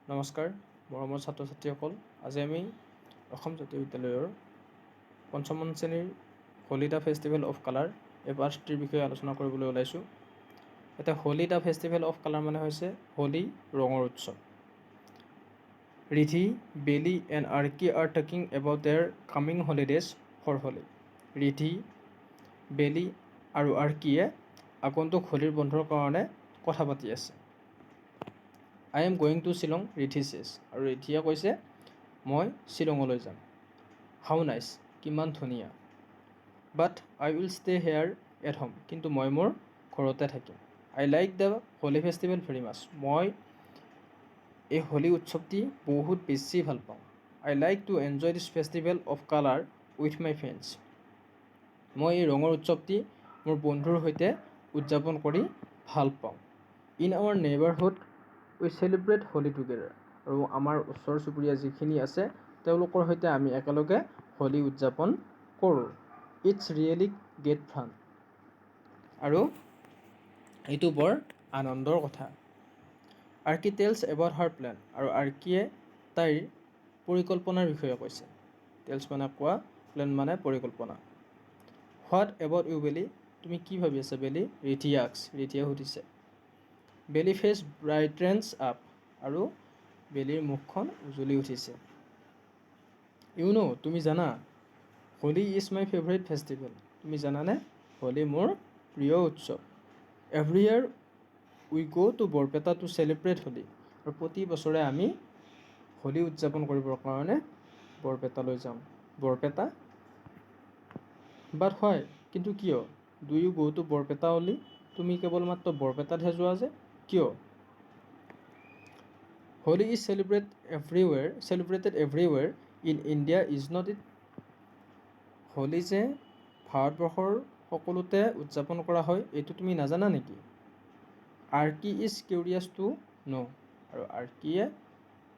নমস্কাৰ মৰমৰ ছাত্ৰ ছাত্ৰীসকল, আজি আমি অসম জাতীয় বিদ্যালয়ৰ পঞ্চম শ্ৰেণীৰ Holi the festival of colour এই পাঠটিৰ বিষয়ে আলোচনা কৰিবলৈ ওলাইছোঁ। এতিয়া Holi the festival of colour মানে হৈছে হোলী ৰঙৰ উৎসৱ। Ridhi, Bailey and Archie are talking about their coming holidays for Holi. Ridhi, Bailey আৰু আৰ্কিয়ে আগন্তুক হোলীৰ বন্ধৰ কাৰণে কথা পাতি আছে। I am going to Shillong, Ridhi says, আৰু ৰিধিয়ে কৈছে মই শ্বিলঙলৈ যাম। হাউ নাইচ, কিমান ধুনীয়া। But I will stay here at home, কিন্তু মই মোৰ ঘৰতে থাকিম। I like the Holi festival very much, মই এই হোলী উৎসৱটি বহুত বেছি ভাল পাওঁ। I like to enjoy this festival of colour with my friends, মই এই ৰঙৰ উৎসৱটি মোৰ বন্ধুৰ সৈতে উদযাপন কৰি ভাল পাওঁ। In our neighbourhood we celebrate Holi together, আৰু আমাৰ ওচৰ চুবুৰীয়া যিখিনি আছে তেওঁলোকৰ সৈতে আমি একেলগে হোলী উদযাপন কৰোঁ। ইটছ ৰিয়েলি গ্ৰেট ফান, আৰু এইটো বৰ আনন্দৰ কথা। Arki tales about her plan, আৰু আৰ্কিয়ে তাইৰ পৰিকল্পনাৰ বিষয়ে কৈছে। টেলছ মানে কোৱা, প্লেন মানে পৰিকল্পনা। হোৱাট এবাউট ইউ বেলি, তুমি কি ভাবি আছা বেলি? ৰিধিয়ে সুধিছে। বেলি ফেচ ব্ৰাইটেনছ আপ, আৰু বেলিৰ মুখখন উজ্বলি উঠিছে। ইউ ন', তুমি জানা, Holi is my favourite festival, তুমি জানানে হোলী মোৰ প্ৰিয় উৎসৱ। Every year we go' to Barpeta to celebrate Holi, আৰু প্ৰতি বছৰে আমি হোলী উদযাপন কৰিবৰ কাৰণে বৰপেটালৈ যাওঁ। বৰপেটা, বাট হয়, কিন্তু কিয়? Do you go' to Barpeta only, তুমি কেৱল মাত্ৰ বৰপেটাতহে যোৱা যে, কিয়? Holi is celebrated everywhere in India is not it, Holi যে ভাৰতবৰ্ষৰ সকলোতে উদযাপন কৰা হয় এইটো তুমি নাজানা নেকি? আৰ্কি ইজ কিউৰিয়াছ টু ন', আৰু আৰ্কিয়ে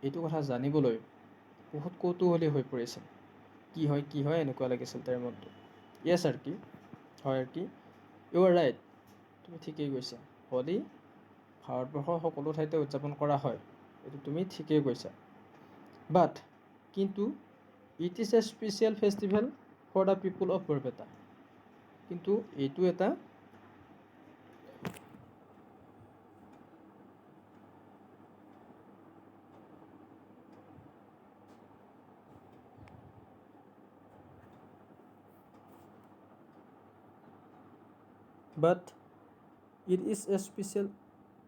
এইটো কথা জানিবলৈ বহুত কৌতূহলী হৈ পৰিছিল। কি হয় এনেকুৱা লাগিছিল তাইৰ মনটো। য়েছ আৰ্কি, হয় আৰ্কি, ইউ আৰ ৰাইট, তুমি ঠিকেই কৈছা, হোলী ভাৰতবৰ্ষৰ সকলো ঠাইতে উদযাপন কৰা হয়, এইটো তুমি ঠিকেই কৈছা। বাট, কিন্তু it is a special festival for the people of Barpeta, কিন্তু এইটো এটা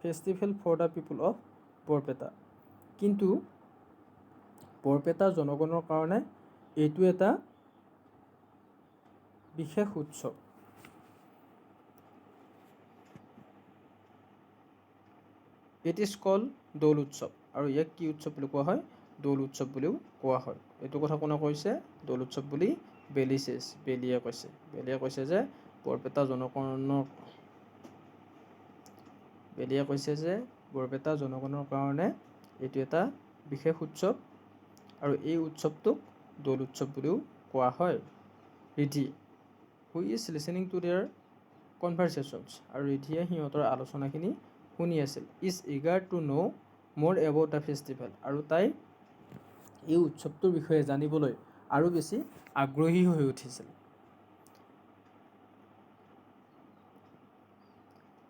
festival for the people of Barpeta, কিন্তু বৰপেটা জনগণৰ কাৰণে এইটো এটা বিশেষ উৎসৱ। ইট ইজ কল্ড দৌল উৎসৱ, আৰু ইয়াক কি উৎসৱ বুলি কোৱা হয়? দৌল উৎসৱ বুলিও কোৱা হয়। এইটো কথা কোনে কৈছে দৌল উৎসৱ বুলি? বেলিয়ে কৈছে যে বৰপেটা জনগণৰ কাৰণে এইটো এটা বিশেষ উৎসৱ, আৰু এই উৎসৱটোক দৌল উৎসৱ বুলিও কোৱা হয়। Ridhi, who is listening to their conversations, আৰু ৰিধিয়ে সিহঁতৰ আলোচনাখিনি শুনি আছিল। ইজ ইগাৰ টু ন' মোৰ এবাউট দ্য ফেষ্টিভেল, আৰু তাই এই উৎসৱটোৰ বিষয়ে জানিবলৈ আৰু বেছি আগ্ৰহী হৈ উঠিছিল।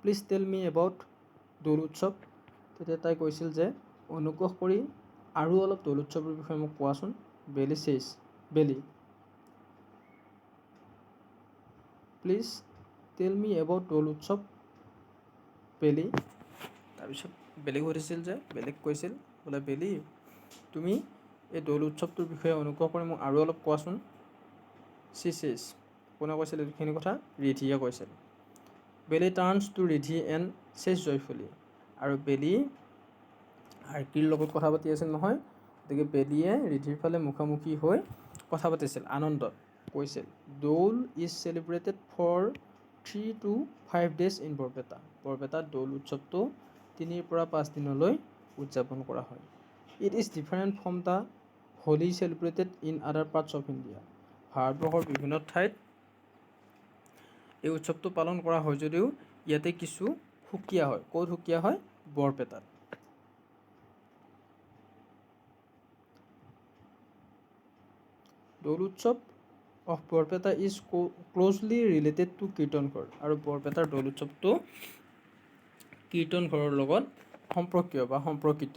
প্লিজ টেল মি এবাউট দৌল উৎসৱ, তেতিয়া তাই কৈছিল যে অনুগ্ৰহ কৰি আৰু অলপ দৌল উৎসৱৰ বিষয়ে মোক কোৱাচোন। বেলি, প্লিজ টেল মি এবাউট দৌল উৎসৱ বেলি। তাৰপিছত বেলেগ কৈছিল বোলে বেলি, তুমি এই দৌল উৎসৱটোৰ বিষয়ে অনুগ্ৰহ কৰি মোক আৰু অলপ কোৱাচোন। কোনে কৈছিল এইখিনি কথা? ৰিধিয়ে কৈছিল। বেলি টাৰ্ণছ টু ৰিধি এণ্ড চেজ জয়ফুলি, আৰু বেলি আৰ্কিৰ লগত কথা পাতি আছিল নহয়, গতিকে বেলিয়ে ৰিধিৰ ফালে মুখামুখি হৈ কথা পাতিছিল আনন্দত। কৈছিল Doul is celebrated for 3 to 5 days in Barpeta, বৰপেটাত দৌল উৎসৱটো 3 পৰা 5 দিনলৈ উদযাপন কৰা হয়। It is different from the Holi celebrated in আদাৰ পাৰ্টছ অফ ইণ্ডিয়া, ভাৰতবৰ্ষৰ বিভিন্ন ঠাইত এই উৎসৱটো পালন কৰা হয় যদিও ইয়াতে কিছু সুকীয়া হয়। ক'ত সুকীয়া হয়? বৰপেটাত। দৌল উৎসৱ of Barpeta is closely related to Kirtan Ghar আৰু বৰপেটাৰ দৌল উৎসৱটো কীৰ্তন ঘৰৰ লগত সম্পৰ্কীয় বা সম্পৰ্কিত।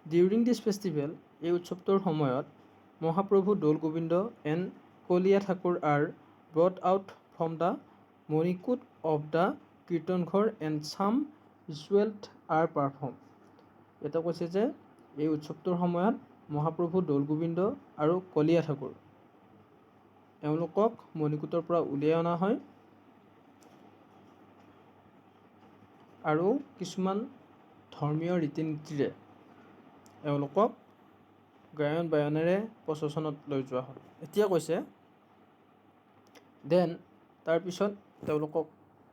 ডিউৰিং দিছ ফেষ্টিভেল এই উৎসৱটোৰ সময়ত Mahaprabhu Doul Gobinda and Kalia Thakur are brought out from the Manikut of the Kirtan Ghar and চাম ৰিচুৱেলছ আৰ পাৰফৰ্ম। এটা কৈছে যে এই উৎসৱটোৰ সময়ত মহাপ্ৰভু দৌল গোবিন্দ আৰু কলীয়া ঠাকুৰ এওঁলোকক মণিকূটৰ পৰা উলিয়াই অনা হয় আৰু কিছুমান ধৰ্মীয় ৰীতি নীতিৰে এওঁলোকক গায়ন বায়নেৰে প্ৰচেশ্যনত লৈ যোৱা হয়। এতিয়া কৈছে দেন তাৰপিছত তেওঁলোকক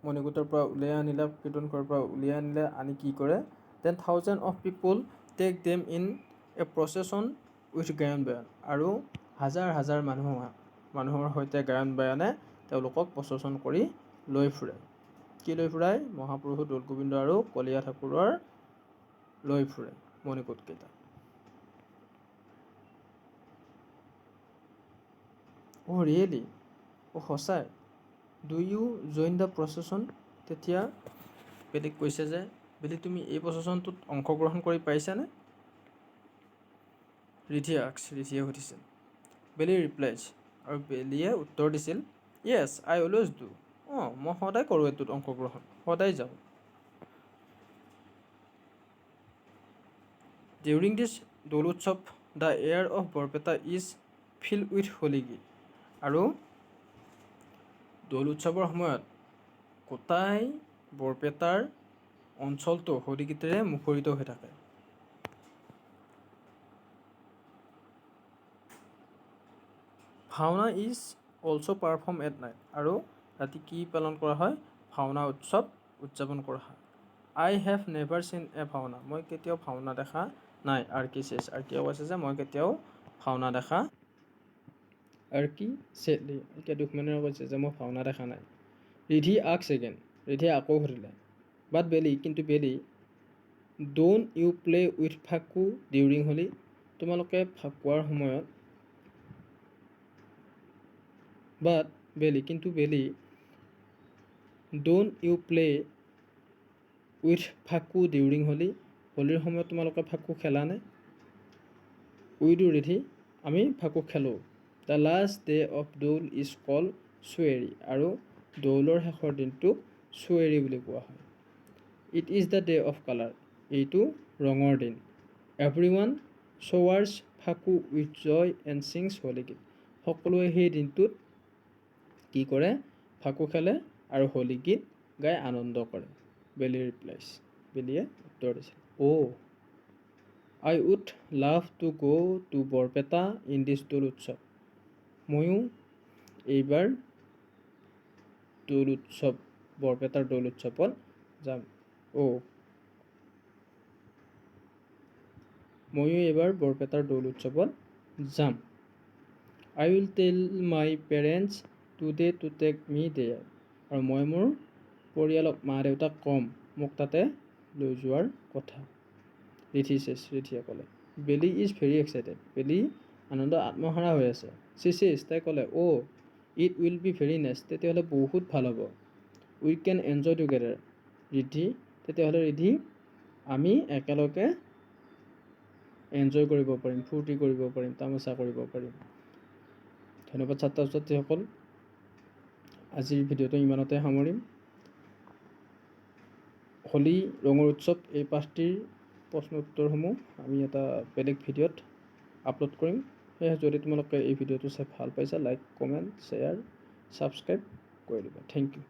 মণিকূটৰ পৰা উলিয়াই আনিলে, কীৰ্তন ঘৰৰ পৰা উলিয়াই আনিলে, আনি কি কৰে, then thousand of people take them in a procession with গায়ন বায়ন আৰু হাজাৰ হাজাৰ মানুহৰ সৈতে গায়ন বায়নে তেওঁলোকক প্ৰচেশ্যন কৰি লৈ ফুৰে। কি লৈ ফুৰাই? মহাপ্ৰভু দৌল গোবিন্দ আৰু কলীয়া ঠাকুৰৰ লৈ ফুৰে মণিকূটকেইটা। অ' ৰিয়েলি? অ' সঁচাই? Do you join the procession? তেতিয়া বেলিক কৈছে যে বেলি তুমি এই প্ৰচেশ্যনটোত অংশগ্ৰহণ কৰি পাইছানে? ৰিধিয়ে সুধিছিল। বেলি ৰিপ্লাইজ আৰু বেলিয়ে উত্তৰ দিছিল য়েছ আই অলৱেজ ডু। অঁ মই সদায় কৰোঁ এইটোত অংশগ্ৰহণ, সদায় যাওঁ। ডিউৰিং দিছ দৌল উৎসৱ the air of Barpeta is filled with Holi গীত আৰু দৌল উৎসৱৰ সময়ত গোটাই বৰপেটাৰ অঞ্চলটো হোলী গীতেৰে মুখৰিত হৈ থাকে। Bhaona is also' perform at night আৰু ৰাতি কি পালন কৰা হয়? ভাওনা উৎসৱ উদযাপন কৰা হয়। আই হেভ নেভাৰ চিন এ ভাওনা, মই কেতিয়াও ভাওনা দেখা নাই। আৰ্কিয়ে কৈছে যে মই কেতিয়াও ভাওনা দেখা। আৰ্কি ছেডলি এতিয়া দুখমনেৰে কৈছে যে মই ভাওনা দেখা নাই। ৰিধি আস্কড এগেইন, ৰিধিয়ে আকৌ সুধিলে বাট বেলি, কিন্তু Bailey don't you play with phaku during Holi, তোমালোকে ফাকুৱাৰ সময়ত বাট বেলি, কিন্তু Bailey don't you play with phaku during Holi, হোলীৰ সময়ত তোমালোকে ফাকু খেলানে? উই ডু ৰিধি, আমি ফাকু খেলোঁ। The last day of Doul is called Suweri আৰু দৌলৰ শেষৰ দিনটোক চুৱেৰী বুলি কোৱা হয়। It is the day of colour, এইটো ৰঙৰ দিন। Everyone showers phaku with joy and sings Holi geet, সকলোৱে সেই দিনটোত কি কৰে? ফাকু খেলে আৰু হোলী গীত গাই আনন্দ কৰে। বেলি ৰিপ্লাইজ, বেলিয়ে উত্তৰ দিছিল অ' আই উড লাভ টু গ' টু বৰপেটা ইন দিছ দৌল উৎসৱ, ময়ো এইবাৰ বৰপেটাৰ দৌল উৎসৱত যাম। ময়ো এইবাৰ বৰপেটাৰ দৌল উৎসৱত যাম। I will tell my parents today to take me there, আৰু মই মোৰ পৰিয়ালক মা দেউতাক ক'ম মোক তাতে লৈ যোৱাৰ কথা। ৰিধিয়ে ক'লে। বেলি ইজ ভেৰি এক্সাইটেড, বেলি আনন্দ আত্মহাৰা হৈ আছে। তাই ক'লে oh' it will be very nice, তেতিয়াহ'লে বহুত ভাল হ'ব। উই কেন এনজয় টুগেডাৰ, তেতিয়াহ'লে ৰিধি আমি একেলগে এনজয় কৰিব পাৰিম, ফূৰ্তি কৰিব পাৰিম, তামাচা কৰিব পাৰিম। ধন্যবাদ ছাত্ৰ ছাত্ৰীসকল, আজিৰ ভিডিঅ'টো ইমানতে সামৰিম। হোলী ৰঙৰ উৎসৱ এই পাঠটিৰ প্ৰশ্ন উত্তৰসমূহ আমি এটা বেলেগ ভিডিঅ'ত আপলোড কৰিম। সেয়েহে যদি তোমালোকে এই ভিডিঅ'টো চাই ভাল পাইছা, লাইক কমেণ্ট শ্বেয়াৰ ছাবস্ক্ৰাইব কৰি দিবা। Thank U.